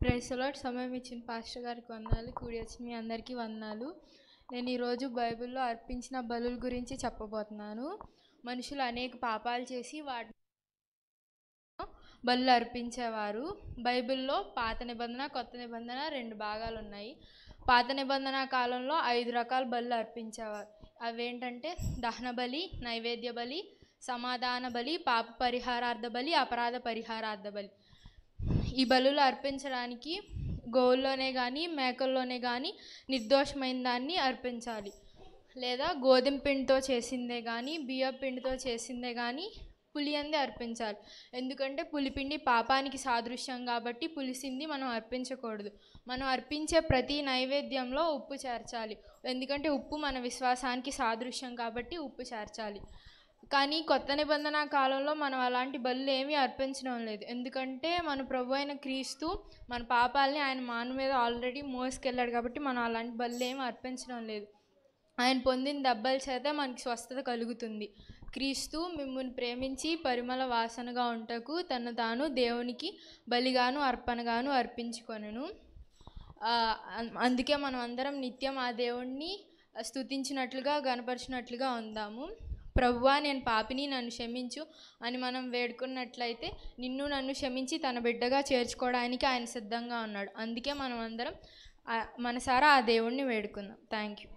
Praise the lord. సమయం ఇచ్చిన pastor గారికి వందనాలు, కూడి వచ్చిన మీ అందరికీ వందనాలు. నేను ఈరోజు బైబిల్లో అర్పించిన బలుల గురించి చెప్పబోతున్నాను. మనుషులు అనేక పాపాలు చేసి వాటి బలులు అర్పించేవారు. బైబిల్లో పాత నిబంధన, కొత్త నిబంధన 2 భాగాలు ఉన్నాయి. పాత నిబంధన కాలంలో 5 రకాల బలులు అర్పించేవారు. అవేంటంటే దహన బలి, నైవేద్య బలి, సమాధాన బలి, పాప పరిహారార్థ బలి, అపరాధ పరిహారార్థ బలి. ఈ బలులు అర్పించడానికి గోవుల్లోనే కానీ మేకల్లోనే కానీ నిర్దోషమైన దాన్ని అర్పించాలి. లేదా గోధుమ పిండితో చేసిందే కానీ బియ్యం పిండితో చేసిందే కానీ పులియందే అర్పించాలి. ఎందుకంటే పులిపిండి పాపానికి సాదృశ్యం కాబట్టి పులిసింది మనం అర్పించకూడదు. మనం అర్పించే ప్రతి నైవేద్యంలో ఉప్పు చేర్చాలి. ఎందుకంటే ఉప్పు మన విశ్వాసానికి సాదృశ్యం కాబట్టి ఉప్పు చేర్చాలి. కానీ కొత్త నిబంధన కాలంలో మనం అలాంటి బలులు ఏమీ అర్పించడం లేదు. ఎందుకంటే మన ప్రభు అయిన క్రీస్తు మన పాపాలని ఆయన మాను మీద ఆల్రెడీ మోసుకెళ్ళాడు కాబట్టి మనం అలాంటి బలులు ఏమీ అర్పించడం లేదు. ఆయన పొందిన దెబ్బల చేత మనకి స్వస్థత కలుగుతుంది. క్రీస్తు మిమ్మల్ని ప్రేమించి పరిమళ వాసనగా ఉంటకు తను తాను దేవునికి బలిగాను అర్పణగాను అర్పించుకొనెను. అందుకే మనం అందరం నిత్యం ఆ దేవుణ్ణి స్తుతించినట్లుగా గణపరిచినట్లుగా ఉందాము. ప్రభువా, నేను పాపిని, నన్ను క్షమించు అని మనం వేడుకున్నట్లయితే నిన్ను నన్ను క్షమించి తన బిడ్డగా చేర్చుకోవడానికి ఆయన సిద్ధంగా ఉన్నాడు. అందుకే మనం అందరం మనసారా ఆ దేవుణ్ణి వేడుకుందాం. Thank you.